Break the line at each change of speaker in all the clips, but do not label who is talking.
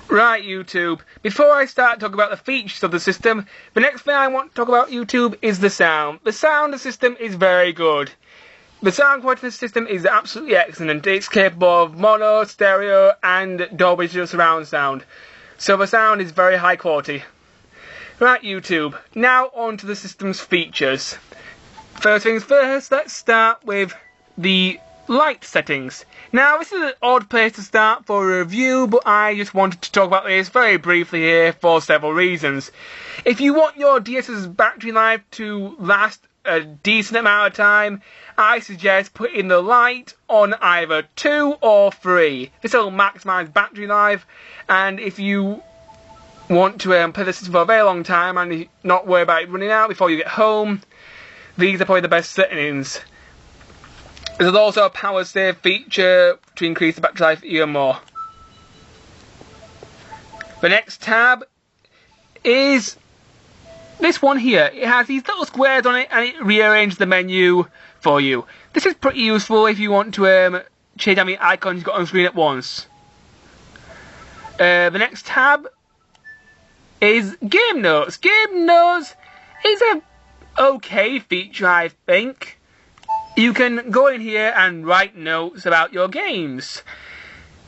Right, YouTube, before I start talking about the features of the system, the next thing I want to talk about, YouTube, is the sound. The sound of the system is very good. The sound quality of the system is absolutely excellent. It's capable of mono, stereo, and Dolby Digital surround sound. So the sound is very high quality. Right, YouTube, now on to the system's features. First things first, let's start with the light settings. Now, this is an odd place to start for a review, but I just wanted to talk about this very briefly here for several reasons. If you want your DS's battery life to last a decent amount of time, I suggest putting the light on either 2 or 3. This will maximise battery life, and if you want to play the system for a very long time and not worry about it running out before you get home, these are probably the best settings. There's also a power save feature to increase the battery life even more. The next tab is this one here. It has these little squares on it and it rearranges the menu for you. This is pretty useful if you want to change how many icons you've got on the screen at once. The next tab is Game Notes. Game Notes is a okay feature, I think. You can go in here and write notes about your games.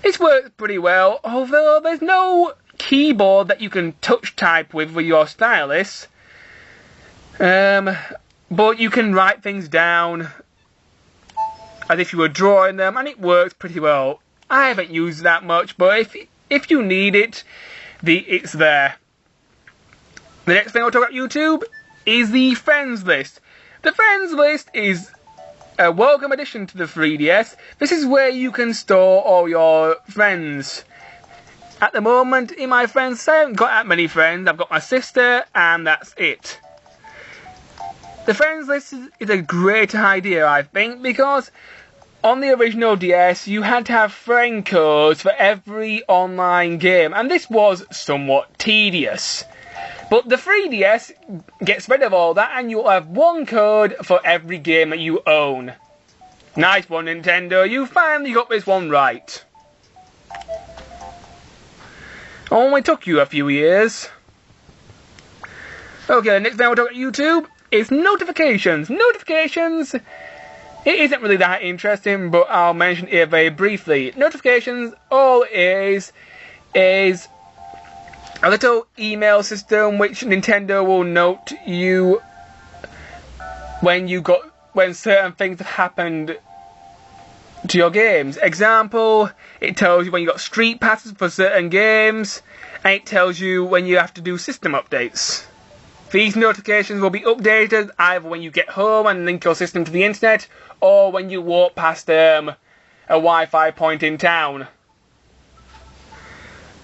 This works pretty well, although there's no keyboard that you can touch type with your stylus. But you can write things down as if you were drawing them, and it works pretty well. I haven't used it that much, but if you need it, it's there. The next thing I'll talk about, YouTube, is the friends list. The friends list is a welcome addition to the 3DS. This is where you can store all your friends. At the moment, in my friends, I haven't got that many friends. I've got my sister, and that's it. The friends list is a great idea, I think, because on the original DS, you had to have friend codes for every online game, and this was somewhat tedious. But the 3DS gets rid of all that, and you'll have one code for every game that you own. Nice one, Nintendo. You finally got this one right. Only took you a few years. Okay, next thing we'll talk about YouTube is notifications. Notifications, it isn't really that interesting, but I'll mention it very briefly. Notifications, all it is a little email system which Nintendo will note you when certain things have happened to your games. Example, it tells you when you got street passes for certain games, and it tells you when you have to do system updates. These notifications will be updated either when you get home and link your system to the internet, or when you walk past a Wi-Fi point in town.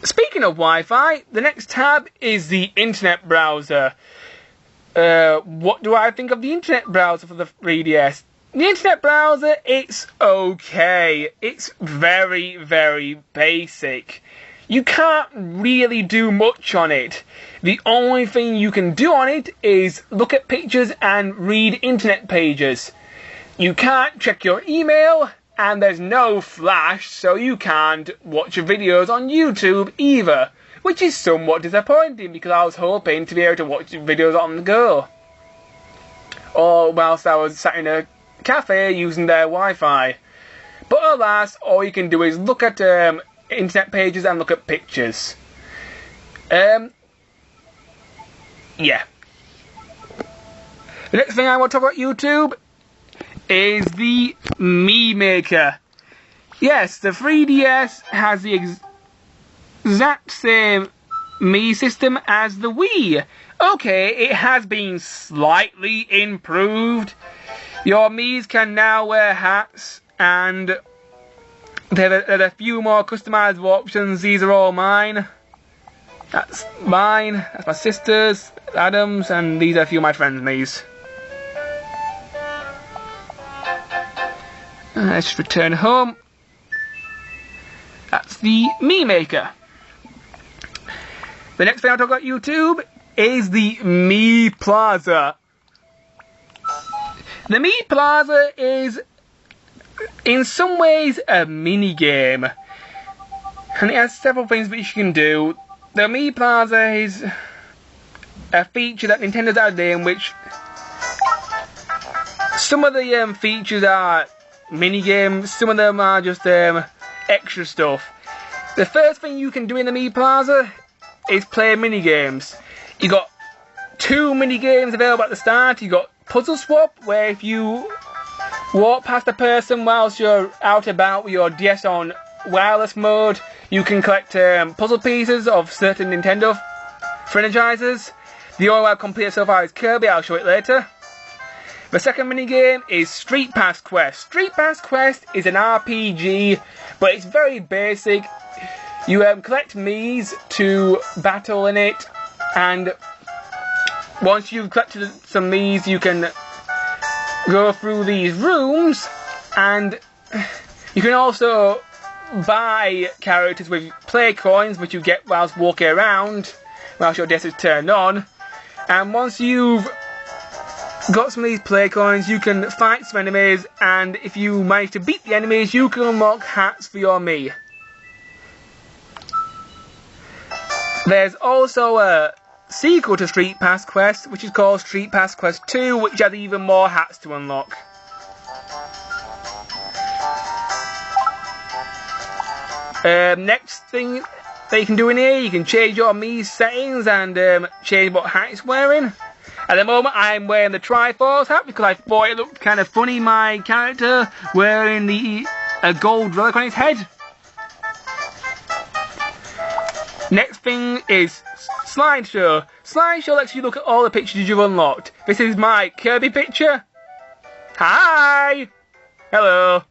Speaking of Wi-Fi, the next tab is the internet browser. What do I think of the internet browser for the 3DS? The internet browser, it's okay. It's very, very basic. You can't really do much on it. The only thing you can do on it is look at pictures and read internet pages. You can't check your email, and there's no flash, so you can't watch your videos on YouTube either, which is somewhat disappointing because I was hoping to be able to watch videos on the go, or whilst I was sat in a cafe using their Wi-Fi. But alas, all you can do is look at internet pages and look at pictures. Yeah. The next thing I want to talk about, YouTube, is the Mii Maker. Yes, the 3DS has the exact same Mii system as the Wii. Okay, it has been slightly improved. Your Miis can now wear hats, and there are a few more customizable options. These are all mine. That's mine, that's my sister's, Adam's, and these are a few of my friends' Miis. Let's just return home. That's the Mii Maker. The next thing I'll talk about, YouTube, is the Mii Plaza. The Mii Plaza is, in some ways, a mini game. and it has several things which you can do. The Me Plaza is a feature that Nintendo's added in, which some of the features are mini games, some of them are just extra stuff. The first thing you can do in the Me Plaza is play mini games. You got 2 mini games available at the start. You got Puzzle Swap, where if you walk past a person whilst you're out about with your DS on wireless mode, you can collect puzzle pieces of certain Nintendo franchises. The only one I've completed so far is Kirby. I'll show it later. The second minigame is Street Pass Quest. Street Pass Quest is an RPG, but it's very basic. You collect Miis to battle in it, and once you've collected some Miis, you can go through these rooms, and you can also buy characters with play coins, which you get whilst walking around, whilst your desk is turned on. And once you've got some of these play coins, you can fight some enemies, and if you manage to beat the enemies, you can unlock hats for your Mii. There's also a sequel to Street Pass Quest, which is called Street Pass Quest 2, which has even more hats to unlock. Next thing that you can do in here, you can change your Mii's settings and change what hat it's wearing. At the moment, I'm wearing the Triforce hat because I thought it looked kind of funny, my character wearing a gold relic on his head. Next thing is Slideshow. Slideshow lets you look at all the pictures you've unlocked. This is my Kirby picture. Hi! Hello.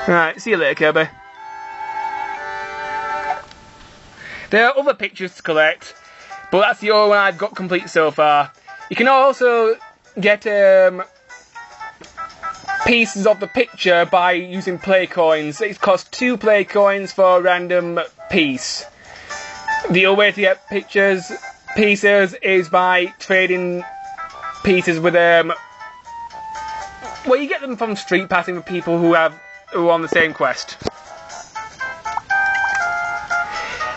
Right, see you later, Kirby. There are other pictures to collect, but that's the only one I've got complete so far. You can also get pieces of the picture by using play coins. It costs 2 play coins for a random piece. The other way to get pieces is by trading pieces with well, you get them from street passing with people who are on the same quest.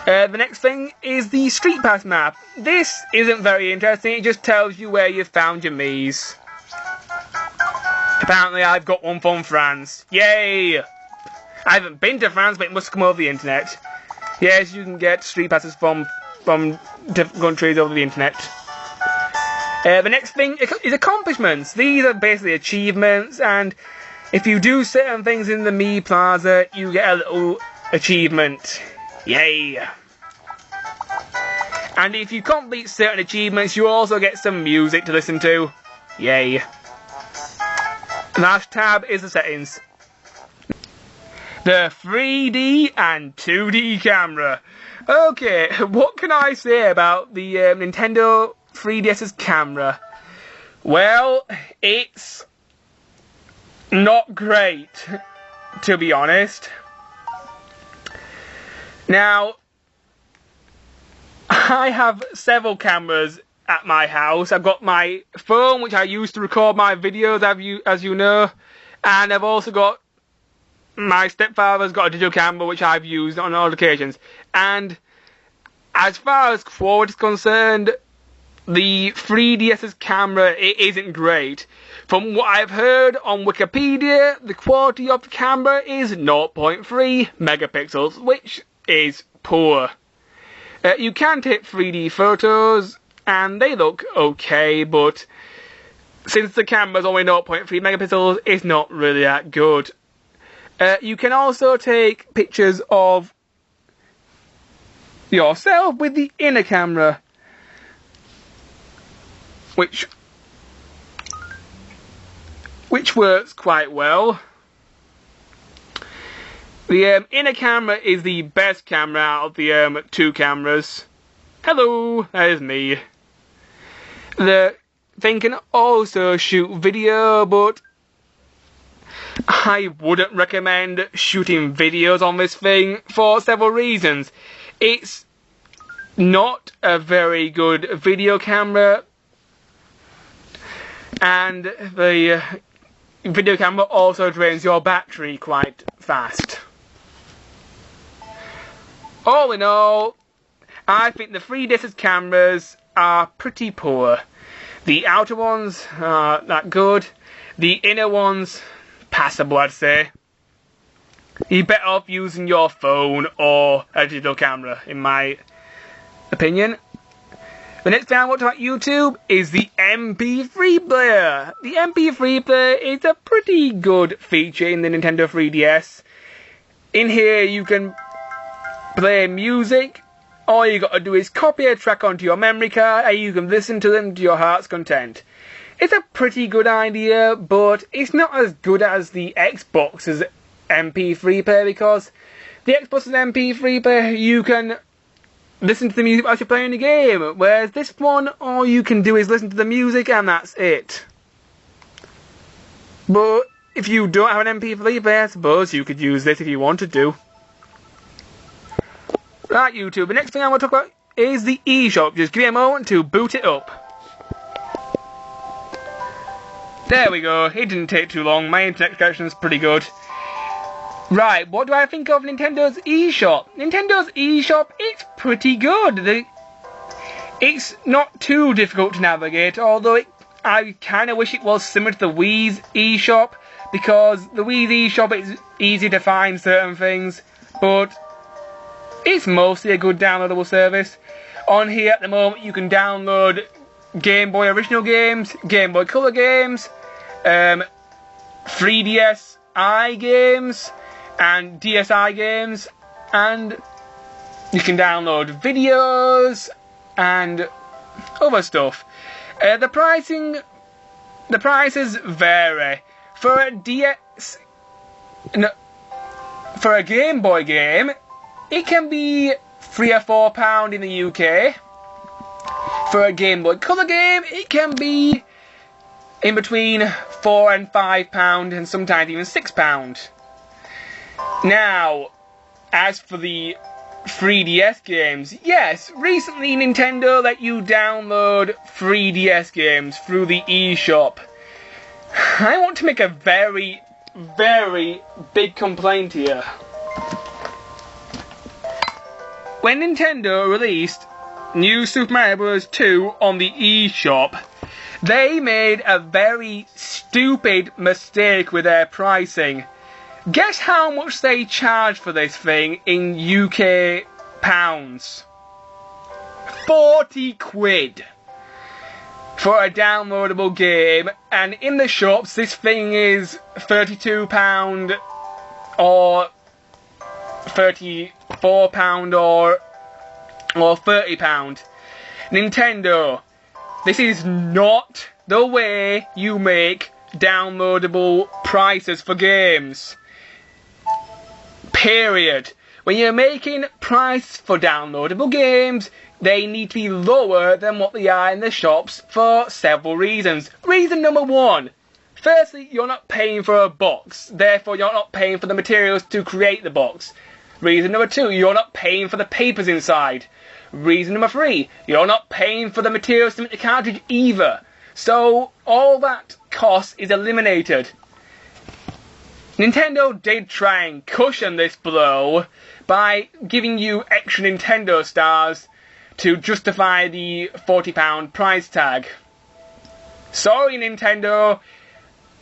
The next thing is the Street Pass map. This isn't very interesting, it just tells you where you've found your Miis. Apparently I've got one from France. Yay! I haven't been to France, but it must come over the internet. Yes, you can get Street Passes from different countries over the internet. The next thing is accomplishments. These are basically achievements, and if you do certain things in the Me Plaza, you get a little achievement. Yay! And if you complete certain achievements, you also get some music to listen to. Yay! The last tab is the settings. The 3D and 2D camera. Okay, what can I say about the Nintendo 3DS's camera? Well, it's not great, to be honest. Now, I have several cameras at my house. I've got my phone, which I use to record my videos, as you know, and I've also got my stepfather's got a digital camera, which I've used on all occasions. And as far as quality is concerned, the 3DS's camera, it isn't great. From what I've heard on Wikipedia, the quality of the camera is 0.3 megapixels, which is poor. You can take 3D photos, and they look okay, but since the camera's only 0.3 megapixels, it's not really that good. You can also take pictures of yourself with the inner camera, which works quite well. The inner camera is the best camera out of the 2 cameras. Hello, that is me. The thing can also shoot video, but I wouldn't recommend shooting videos on this thing for several reasons. It's not a very good video camera, and the video camera also drains your battery quite fast. all in all, I think the 3DS cameras are pretty poor. The outer ones are not good. The inner ones, passable, I'd say. You're better off using your phone or a digital camera, in my opinion. The next thing I want to talk about YouTube is the MP3 player. The MP3 player is a pretty good feature in the Nintendo 3DS. In here you can play music. All you got to do is copy a track onto your memory card and you can listen to them to your heart's content. It's a pretty good idea, but it's not as good as the Xbox's MP3 player, because the Xbox's MP3 player you can listen to the music while you're playing the game, whereas this one, all you can do is listen to the music and that's it. But if you don't have an MP3 player, I suppose you could use this if you wanted to. Right, YouTube, the next thing I want to talk about is the eShop. Just give me a moment to boot it up. There we go, it didn't take too long, my internet connection is pretty good. Right, what do I think of Nintendo's eShop? Nintendo's eShop, it's pretty good. It's not too difficult to navigate, although I kind of wish it was similar to the Wii's eShop, because the Wii's eShop is easy to find certain things, but it's mostly a good downloadable service. On here at the moment you can download Game Boy original games, Game Boy Color games, 3DSi games, and DSi games, and you can download videos and other stuff. The prices vary. For a Game Boy game, it can be £3 or £4 in the UK. For a Game Boy Color game, it can be in between £4 and £5, and sometimes even £6. Now, as for the 3DS games, yes, recently Nintendo let you download 3DS games through the eShop. I want to make a very, very big complaint here. When Nintendo released New Super Mario Bros. 2 on the eShop, they made a very stupid mistake with their pricing. Guess how much they charge for this thing in UK pounds? 40 quid for a downloadable game, and in the shops this thing is £32 or £34 or £30. Nintendo, this is not the way you make downloadable prices for games. Period. When you're making prices for downloadable games, they need to be lower than what they are in the shops for several reasons. Reason number one, firstly, you're not paying for a box, therefore you're not paying for the materials to create the box. Reason number two, you're not paying for the papers inside. Reason number three, you're not paying for the materials to make the cartridge either. So all that cost is eliminated. Nintendo did try and cushion this blow by giving you extra Nintendo stars to justify the £40 price tag. Sorry Nintendo,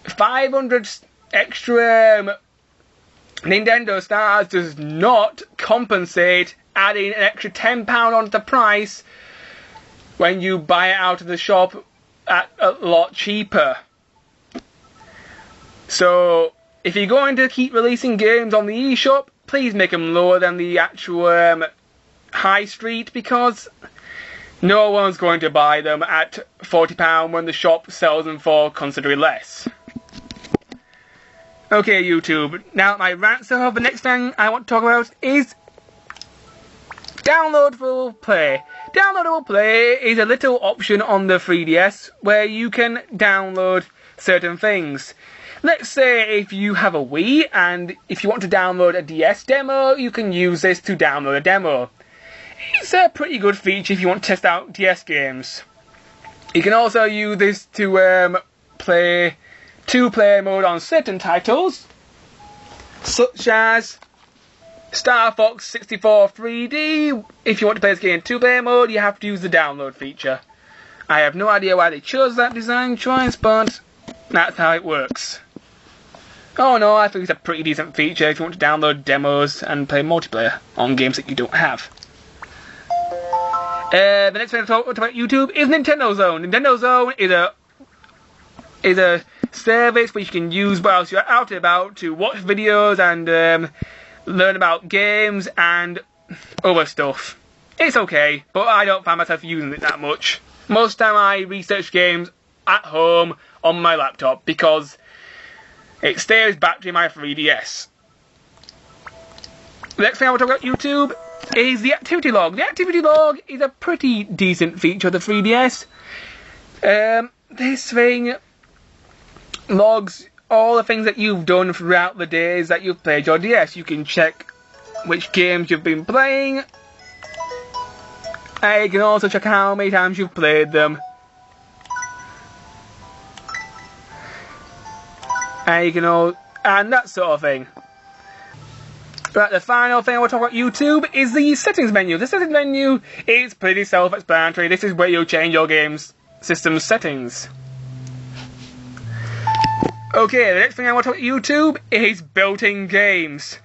500 extra Nintendo stars does not compensate adding an extra £10 onto the price when you buy it out of the shop at a lot cheaper. So if you're going to keep releasing games on the eShop, please make them lower than the actual high street, because no one's going to buy them at £40 when the shop sells them for considerably less. Okay, YouTube, now my rant's over, the next thing I want to talk about is Downloadable Play. Downloadable Play is a little option on the 3DS where you can download certain things. Let's say if you have a Wii and if you want to download a DS demo, you can use this to download a demo. It's a pretty good feature if you want to test out DS games. You can also use this to play two-player mode on certain titles, such as Star Fox 64 3D. If you want to play this game in 2-player mode, you have to use the download feature. I have no idea why they chose that design choice, but that's how it works. Oh no, I think it's a pretty decent feature if you want to download demos and play multiplayer on games that you don't have. The next thing to talk about YouTube is Nintendo Zone. Nintendo Zone is a service which you can use whilst you're out and about to watch videos and learn about games and other stuff. It's okay, but I don't find myself using it that much. Most of the time I research games at home on my laptop because it stays battery in my 3DS. The next thing I want to talk about YouTube is the activity log. The activity log is a pretty decent feature of the 3DS. This thing logs all the things that you've done throughout the days that you've played your DS. You can check which games you've been playing. And you can also check how many times you've played them. And that sort of thing. But the final thing I want to talk about YouTube is the settings menu. The settings menu is pretty self-explanatory. This is where you'll change your game's system settings. Okay, the next thing I want to talk about YouTube is built-in games.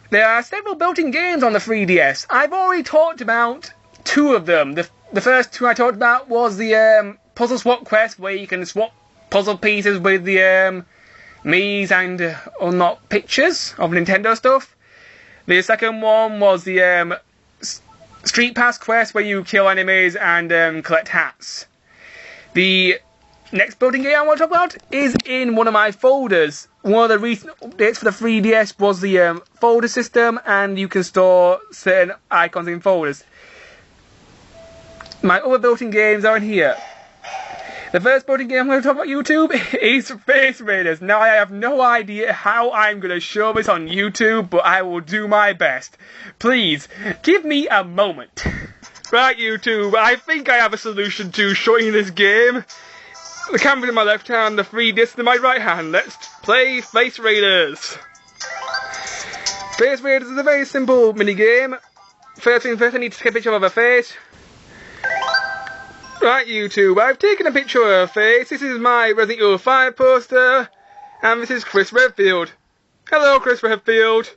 There are several built-in games on the 3DS. I've already talked about 2 of them. The first 2 I talked about was the puzzle swap quest, where you can swap puzzle pieces with the Mii's and unlock pictures of Nintendo stuff. The second one was the Street Pass quest, where you kill enemies and collect hats. The next built-in game I want to talk about is in one of my folders. One of the recent updates for the 3DS was the folder system, and you can store certain icons in folders. My other built-in games are in here. The first built-in game I'm going to talk about YouTube is Space Raiders. Now I have no idea how I'm going to show this on YouTube, but I will do my best. Please, give me a moment. Right, YouTube, I think I have a solution to showing this game. The camera in my left hand, the 3DS in my right hand. Let's play Space Raiders. Space Raiders is a very simple mini-game. First things first, I need to take a picture of a face. Right, YouTube, I've taken a picture of her face. This is my Resident Evil 5 poster, and this is Chris Redfield. Hello, Chris Redfield.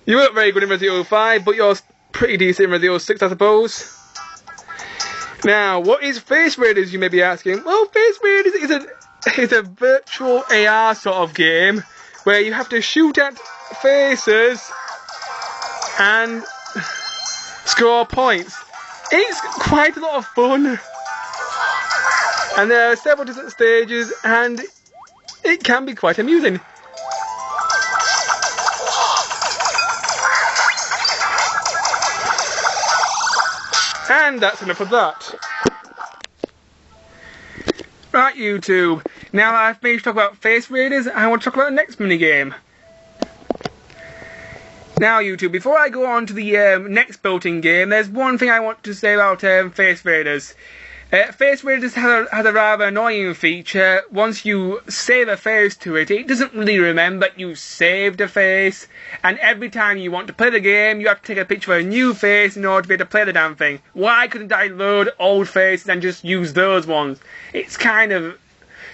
You weren't very good in Resident Evil 5, but you're pretty decent in Resident Evil 6, I suppose. Now, what is Space Raiders, you may be asking? Well, Space Raiders is a virtual AR sort of game, where you have to shoot at faces and score points. It's quite a lot of fun, and there are several different stages, and it can be quite amusing. And that's enough of that. Right, YouTube, now that I've finished talking about Space Raiders, I want to talk about the next minigame. Now, YouTube, before I go on to the next built-in game, there's one thing I want to say about Space Raiders. Space Raiders has a rather annoying feature. Once you save a face to it, it doesn't really remember that you saved a face, and every time you want to play the game, you have to take a picture of a new face in order to be able to play the damn thing. Why couldn't I load old faces and just use those ones? It's kind of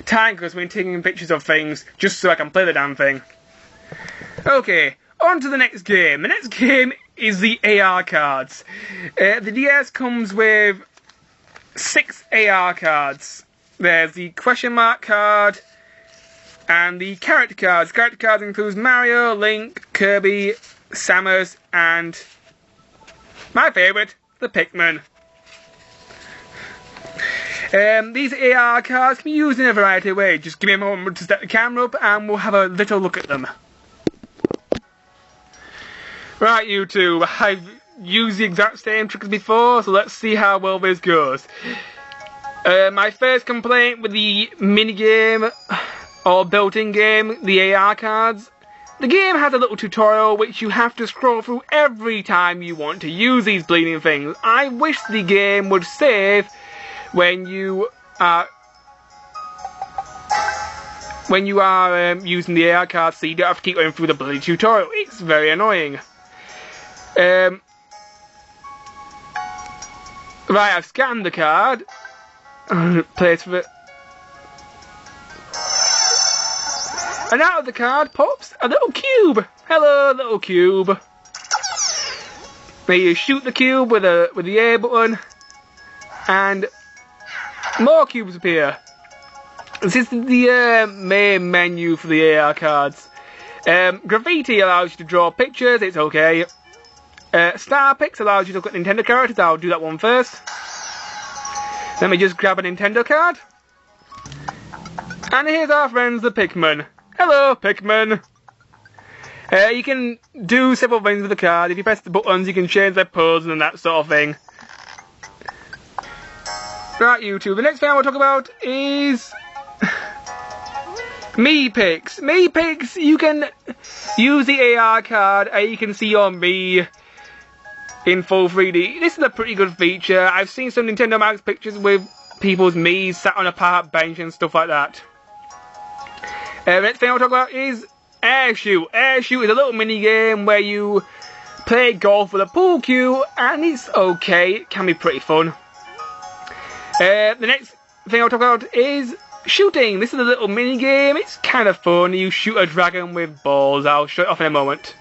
time-consuming taking pictures of things just so I can play the damn thing. Okay. On to the next game. The next game is the AR cards. The DS comes with 6 AR cards. There's the question mark card and the character cards. Character cards includes Mario, Link, Kirby, Samus, and my favourite, the Pikmin. These AR cards can be used in a variety of ways. Just give me a moment to set the camera up and we'll have a little look at them. Right, YouTube, I've used the exact same trick as before, so let's see how well this goes. My first complaint with the minigame, or built-in game, the AR cards. The game has a little tutorial which you have to scroll through every time you want to use these bleeding things. I wish the game would save when you are using the AR cards, so you don't have to keep going through the bloody tutorial. It's very annoying. Right, I've scanned the card. Place for it. And out of the card pops a little cube. Hello, little cube. Where you shoot the cube with the A button, and more cubes appear. This is the main menu for the AR cards. Graffiti allows you to draw pictures, it's okay. Star Picks allows you to look at Nintendo characters, I'll do that one first. Let me just grab a Nintendo card. And here's our friends the Pikmin. Hello, Pikmin. You can do several things with the card. If you press the buttons, you can change their pose and that sort of thing. Right, YouTube. The next thing I want to talk about is Me Pics. Me Pics, you can use the AR card and you can see your Me in full 3D. This is a pretty good feature. I've seen some Nintendo Max pictures with people's Mii's sat on a park bench and stuff like that. The next thing I'll talk about is Airshoot. Airshoot is a little mini game where you play golf with a pool cue, and it's okay. It can be pretty fun. The next thing I'll talk about is shooting. This is a little mini game. It's kind of fun. You shoot a dragon with balls. I'll show it off in a moment.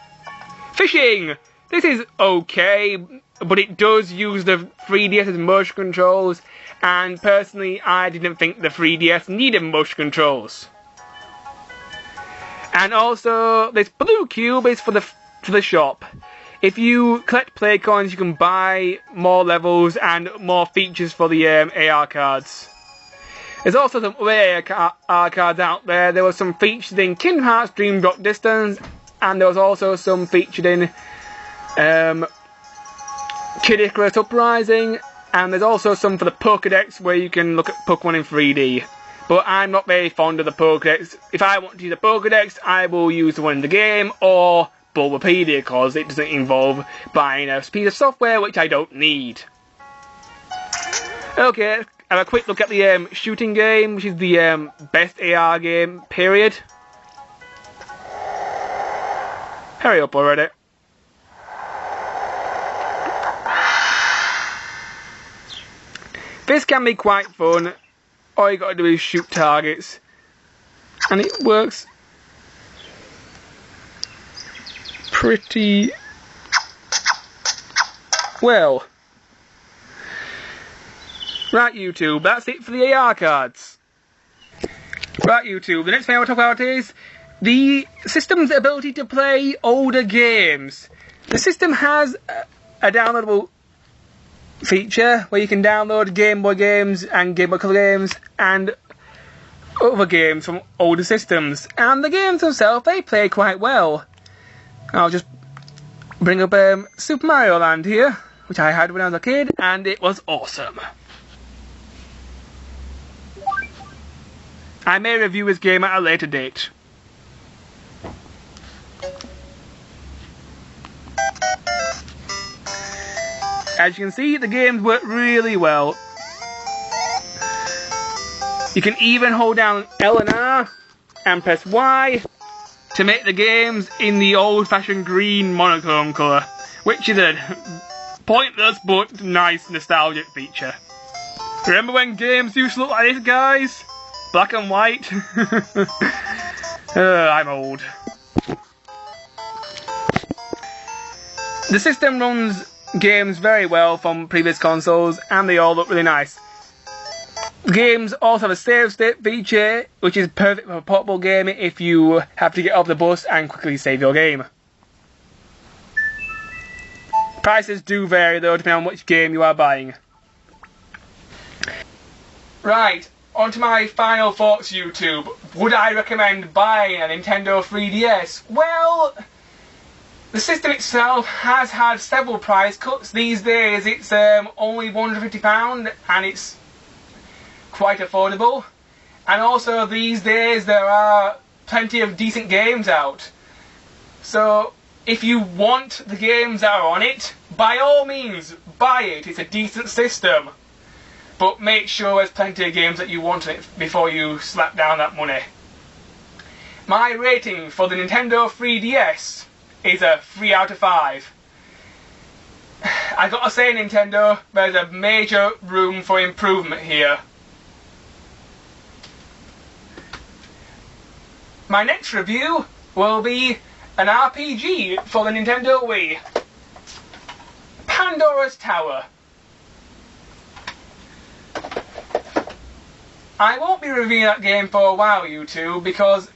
Fishing. This is okay, but it does use the 3DS's motion controls, and personally, I didn't think the 3DS needed motion controls. And also, this blue cube is for the shop. If you collect play coins, you can buy more levels and more features for the AR cards. There's also some other AR cards out there. There were some featured in Kingdom Hearts Dream Drop Distance, and there was also some featured in Kid Icarus Uprising, and there's also some for the Pokédex where you can look at Pokemon in 3D. But I'm not very fond of the Pokédex. If I want to use a Pokédex, I will use the one in the game, or Bulbapedia, because it doesn't involve buying a piece of software which I don't need. Okay, have a quick look at the shooting game, which is the best AR game, period. Hurry up already. This can be quite fun. All you gotta do is shoot targets, and it works pretty well. Right, YouTube, that's it for the AR cards. Right, YouTube, the next thing I want to talk about is the system's ability to play older games. The system has a downloadable feature where you can download Game Boy games and Game Boy Color games and other games from older systems, and the games themselves, they play quite well. I'll just bring up Super Mario Land here, which I had when I was a kid, and it was awesome. I may review this game at a later date. As you can see, the games work really well. You can even hold down L and R and press Y to make the games in the old-fashioned green monochrome colour, which is a pointless but nice nostalgic feature. Remember when games used to look like this, guys? Black and white? I'm old. The system runs games very well from previous consoles, and they all look really nice. The games also have a save state feature, which is perfect for portable gaming if you have to get off the bus and quickly save your game. Prices do vary though, depending on which game you are buying. Right, on to my final thoughts, YouTube. Would I recommend buying a Nintendo 3DS? Well, the system itself has had several price cuts. These days it's only £150 and it's quite affordable. And also these days there are plenty of decent games out. So if you want the games that are on it, by all means buy it. It's a decent system. But make sure there's plenty of games that you want on it before you slap down that money. My rating for the Nintendo 3DS is a 3 out of 5. I gotta say, Nintendo, there's a major room for improvement here. My next review will be an RPG for the Nintendo Wii. Pandora's Tower. I won't be reviewing that game for a while, YouTube, because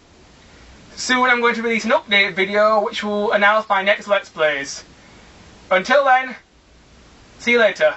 soon I'm going to release an update video which will announce my next Let's Plays. Until then, see you later.